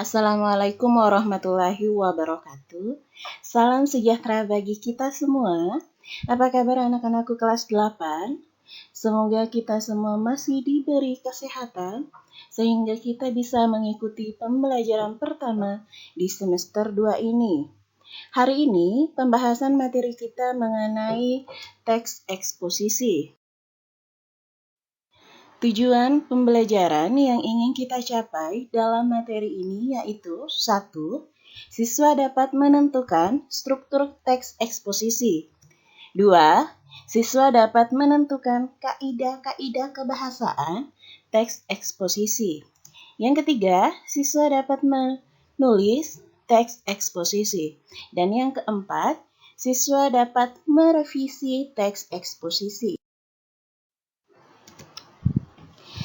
Assalamualaikum warahmatullahi wabarakatuh. Salam sejahtera bagi kita semua. Apa kabar anak-anakku kelas 8? Semoga kita semua masih diberi kesehatan sehingga kita bisa mengikuti pembelajaran pertama di semester 2 ini. Hari ini pembahasan materi kita mengenai teks eksposisi. Tujuan pembelajaran yang ingin kita capai dalam materi ini yaitu 1. Siswa dapat menentukan struktur teks eksposisi. 2. Siswa dapat menentukan kaidah-kaidah kebahasaan teks eksposisi. Yang ketiga, siswa dapat menulis teks eksposisi. Dan yang keempat, siswa dapat merevisi teks eksposisi.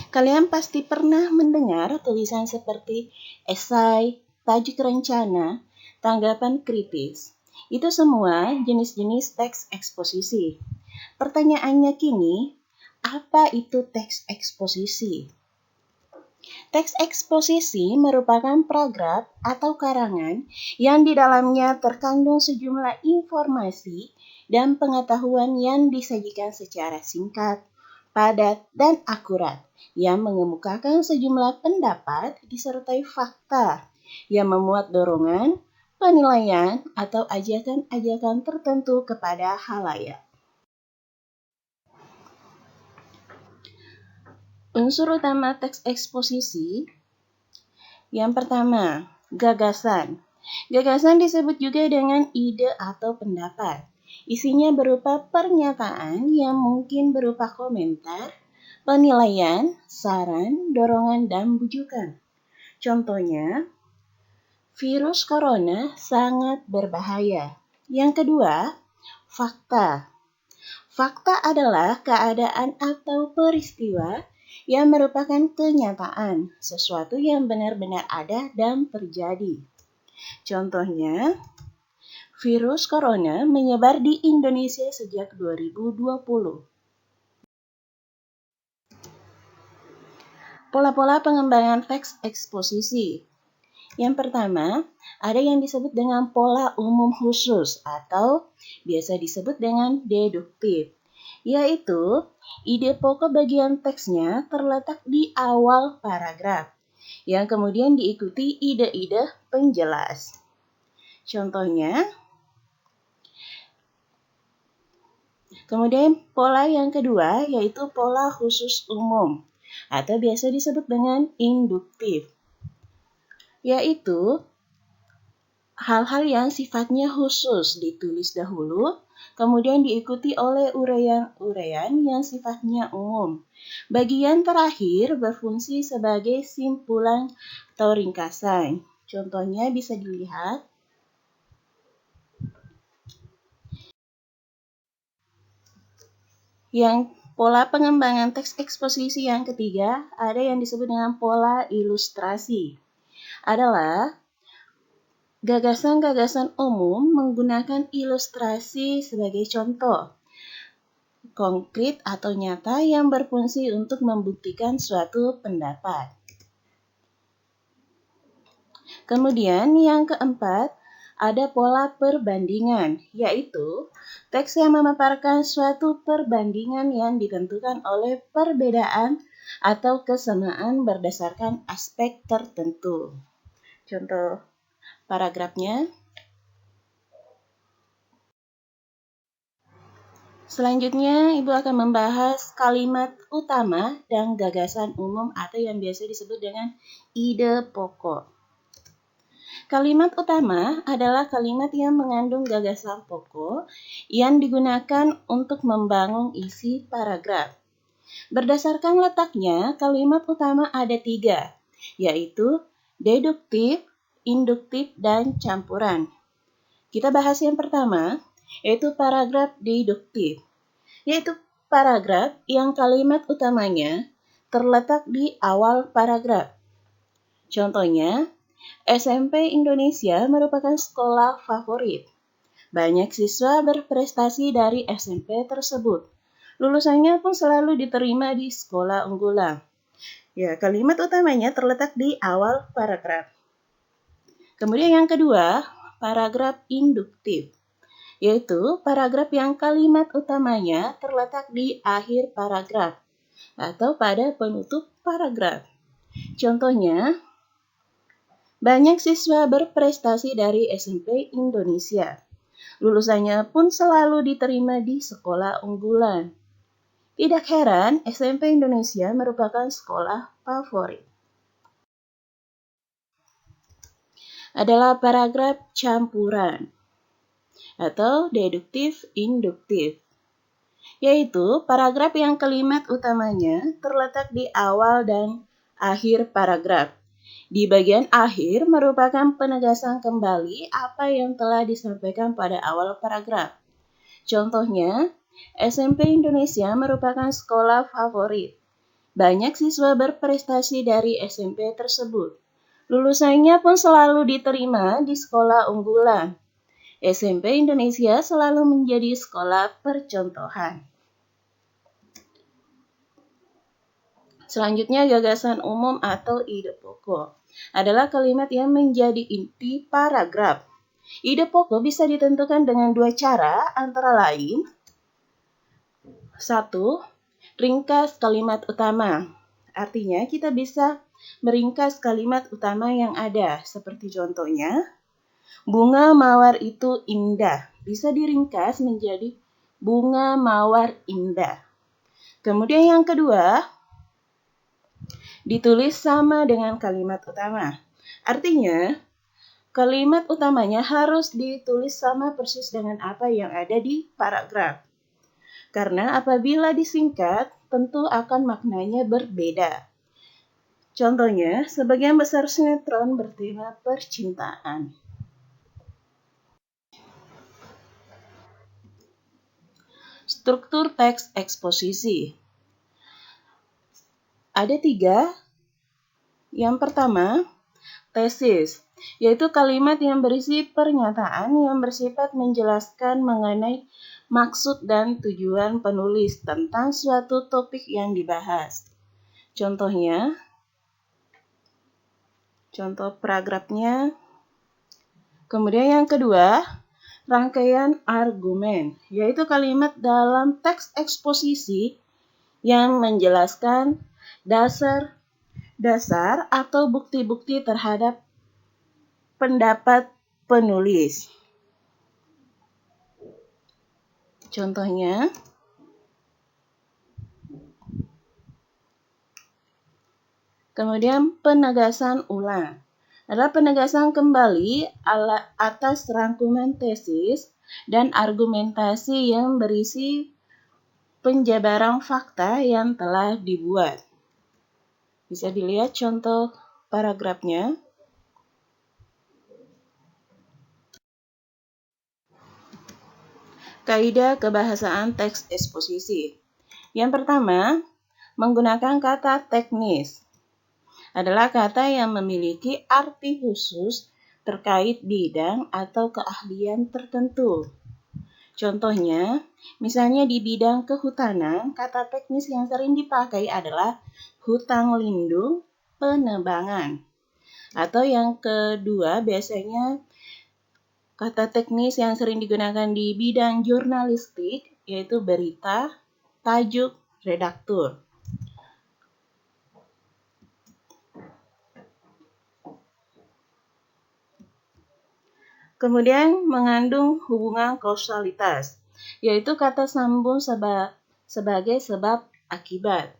Kalian pasti pernah mendengar tulisan seperti esai, tajuk rencana, tanggapan kritis. Itu semua jenis-jenis teks eksposisi. Pertanyaannya kini, apa itu teks eksposisi? Teks eksposisi merupakan paragraf atau karangan yang di dalamnya terkandung sejumlah informasi dan pengetahuan yang disajikan secara singkat, padat, dan akurat, yang mengemukakan sejumlah pendapat disertai fakta yang memuat dorongan, penilaian, atau ajakan-ajakan tertentu kepada khalayak. Unsur utama teks eksposisi yang pertama, gagasan. Gagasan disebut juga dengan ide atau pendapat. Isinya berupa pernyataan yang mungkin berupa komentar, penilaian, saran, dorongan, dan bujukan. Contohnya, virus corona sangat berbahaya. Yang kedua, fakta. Fakta adalah keadaan atau peristiwa yang merupakan kenyataan, sesuatu yang benar-benar ada dan terjadi. Contohnya, virus corona menyebar di Indonesia sejak 2020. Pola-pola pengembangan teks eksposisi. Yang pertama, ada yang disebut dengan pola umum khusus atau biasa disebut dengan deduktif, yaitu ide pokok bagian teksnya terletak di awal paragraf, yang kemudian diikuti ide-ide penjelas. Contohnya, kemudian pola yang kedua yaitu pola khusus umum atau biasa disebut dengan induktif, yaitu hal-hal yang sifatnya khusus ditulis dahulu, kemudian diikuti oleh uraian-uraian yang sifatnya umum. Bagian terakhir berfungsi sebagai simpulan atau ringkasan. Contohnya bisa dilihat. Yang pola pengembangan teks eksposisi yang ketiga, ada yang disebut dengan pola ilustrasi. Adalah gagasan-gagasan umum menggunakan ilustrasi sebagai contoh konkret atau nyata yang berfungsi untuk membuktikan suatu pendapat. Kemudian yang keempat, ada pola perbandingan, yaitu teks yang memaparkan suatu perbandingan yang ditentukan oleh perbedaan atau kesamaan berdasarkan aspek tertentu. Contoh paragrafnya. Selanjutnya, Ibu akan membahas kalimat utama dan gagasan umum atau yang biasa disebut dengan ide pokok. Kalimat utama adalah kalimat yang mengandung gagasan pokok yang digunakan untuk membangun isi paragraf. Berdasarkan letaknya, kalimat utama ada 3, yaitu deduktif, induktif, dan campuran. Kita bahas yang pertama, yaitu paragraf deduktif, yaitu paragraf yang kalimat utamanya terletak di awal paragraf. Contohnya, SMP Indonesia merupakan sekolah favorit. Banyak siswa berprestasi dari SMP tersebut. Lulusannya pun selalu diterima di sekolah unggulan. Ya, kalimat utamanya terletak di awal paragraf. Kemudian yang kedua, paragraf induktif, yaitu paragraf yang kalimat utamanya terletak di akhir paragraf atau pada penutup paragraf. Contohnya, banyak siswa berprestasi dari SMP Indonesia. Lulusannya pun selalu diterima di sekolah unggulan. Tidak heran, SMP Indonesia merupakan sekolah favorit. Adalah paragraf campuran atau deduktif-induktif, yaitu paragraf yang kalimat utamanya terletak di awal dan akhir paragraf. Di bagian akhir merupakan penegasan kembali apa yang telah disampaikan pada awal paragraf. Contohnya, SMP Indonesia merupakan sekolah favorit. Banyak siswa berprestasi dari SMP tersebut. Lulusannya pun selalu diterima di sekolah unggulan. SMP Indonesia selalu menjadi sekolah percontohan. Selanjutnya, gagasan umum atau ide pokok adalah kalimat yang menjadi inti paragraf. Ide pokok bisa ditentukan dengan dua cara, antara lain: 1. Ringkas kalimat utama. Artinya, kita bisa meringkas kalimat utama yang ada, seperti contohnya, bunga mawar itu indah. Bisa diringkas menjadi bunga mawar indah. Kemudian yang kedua, ditulis sama dengan kalimat utama. Artinya, kalimat utamanya harus ditulis sama persis dengan apa yang ada di paragraf. Karena apabila disingkat, tentu akan maknanya berbeda. Contohnya, sebagian besar sinetron bertema percintaan. Struktur teks eksposisi. Ada 3. Yang pertama, tesis, yaitu kalimat yang berisi pernyataan yang bersifat menjelaskan mengenai maksud dan tujuan penulis tentang suatu topik yang dibahas. Contohnya, contoh paragrafnya. Kemudian yang kedua, rangkaian argumen, yaitu kalimat dalam teks eksposisi yang menjelaskan dasar atau bukti-bukti terhadap pendapat penulis. Contohnya, kemudian penegasan ulang adalah penegasan kembali atas rangkuman tesis dan argumentasi yang berisi penjabaran fakta yang telah dibuat. Bisa dilihat contoh paragrafnya. Kaidah kebahasaan teks eksposisi. Yang pertama, menggunakan kata teknis. Adalah kata yang memiliki arti khusus terkait bidang atau keahlian tertentu. Contohnya, misalnya di bidang kehutanan, kata teknis yang sering dipakai adalah hutang lindung penebangan. Atau yang kedua, biasanya kata teknis yang sering digunakan di bidang jurnalistik, yaitu berita, tajuk, redaktur. Kemudian mengandung hubungan kausalitas, yaitu kata sambung sebagai sebab akibat.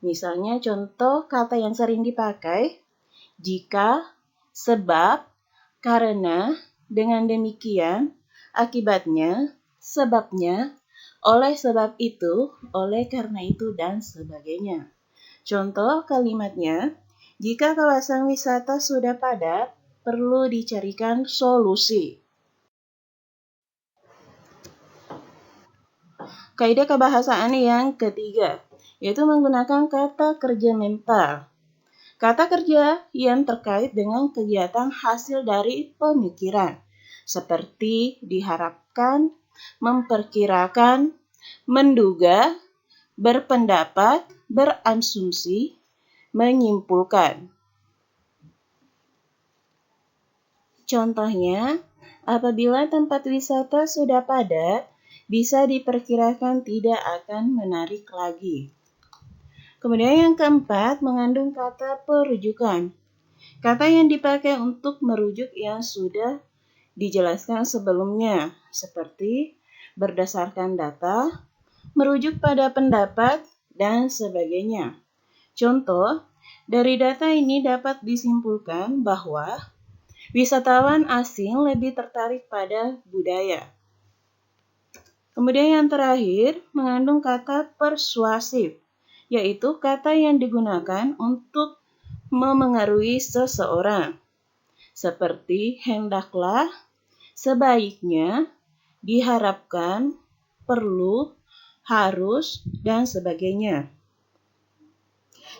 Misalnya contoh kata yang sering dipakai, jika, sebab, karena, dengan demikian, akibatnya, sebabnya, oleh sebab itu, oleh karena itu, dan sebagainya. Contoh kalimatnya, jika kawasan wisata sudah padat, perlu dicarikan solusi. Kaidah kebahasaan yang ketiga, yaitu menggunakan kata kerja mental. Kata kerja yang terkait dengan kegiatan hasil dari pemikiran, seperti diharapkan, memperkirakan, menduga, berpendapat, berasumsi, menyimpulkan. Contohnya, apabila tempat wisata sudah padat, bisa diperkirakan tidak akan menarik lagi. Kemudian yang keempat, mengandung kata perujukan. Kata yang dipakai untuk merujuk yang sudah dijelaskan sebelumnya, seperti berdasarkan data, merujuk pada pendapat, dan sebagainya. Contoh, dari data ini dapat disimpulkan bahwa wisatawan asing lebih tertarik pada budaya. Kemudian yang terakhir, mengandung kata persuasif, yaitu kata yang digunakan untuk memengaruhi seseorang, seperti hendaklah, sebaiknya, diharapkan, perlu, harus, dan sebagainya.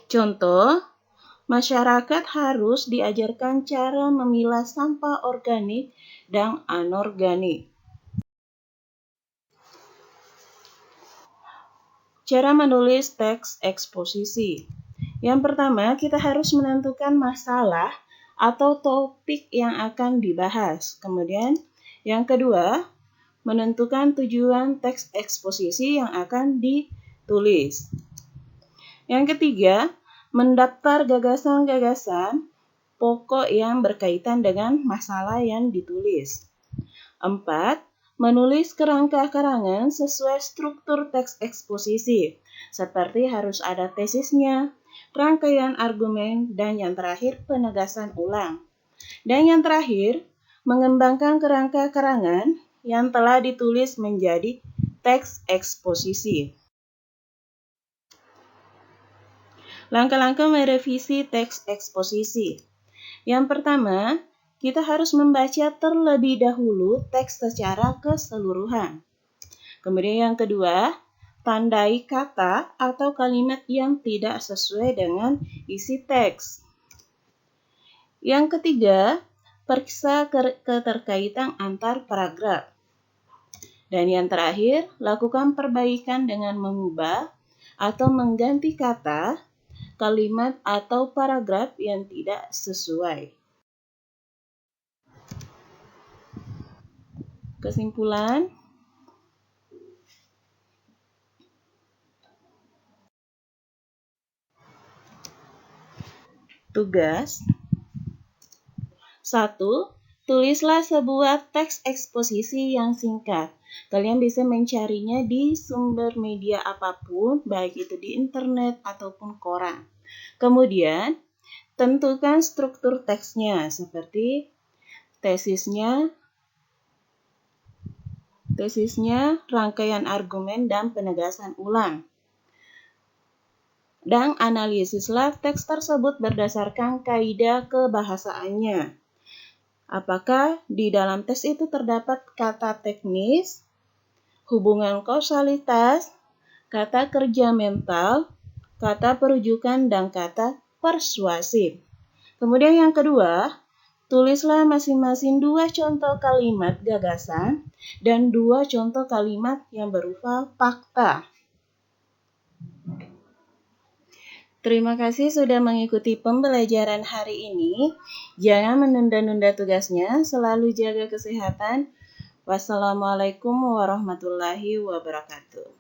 Contoh, masyarakat harus diajarkan cara memilah sampah organik dan anorganik. Cara menulis teks eksposisi. Yang pertama, kita harus menentukan masalah atau topik yang akan dibahas. Kemudian, yang kedua, menentukan tujuan teks eksposisi yang akan ditulis. Yang ketiga, mendaftar gagasan-gagasan pokok yang berkaitan dengan masalah yang ditulis. 4. Menulis kerangka karangan sesuai struktur teks eksposisi, seperti harus ada tesisnya, rangkaian argumen, dan yang terakhir penegasan ulang. Dan yang terakhir, mengembangkan kerangka karangan yang telah ditulis menjadi teks eksposisi. Langkah-langkah merevisi teks eksposisi. Yang pertama, kita harus membaca terlebih dahulu teks secara keseluruhan. Kemudian yang kedua, tandai kata atau kalimat yang tidak sesuai dengan isi teks. Yang ketiga, periksa keterkaitan antar paragraf. Dan yang terakhir, lakukan perbaikan dengan mengubah atau mengganti kata, kalimat atau paragraf yang tidak sesuai. Kesimpulan, tugas 1. Tulislah sebuah teks eksposisi yang singkat. Kalian bisa mencarinya di sumber media apapun, baik itu di internet ataupun koran. Kemudian, tentukan struktur teksnya seperti tesisnya, rangkaian argumen, dan penegasan ulang. Dan analisislah teks tersebut berdasarkan kaidah kebahasaannya. Apakah di dalam teks itu terdapat kata teknis, hubungan kausalitas, kata kerja mental, kata perujukan, dan kata persuasif. Kemudian yang kedua, tulislah masing-masing 2 contoh kalimat gagasan dan 2 contoh kalimat yang berupa fakta. Terima kasih sudah mengikuti pembelajaran hari ini. Jangan menunda-nunda tugasnya, selalu jaga kesehatan. Wassalamualaikum warahmatullahi wabarakatuh.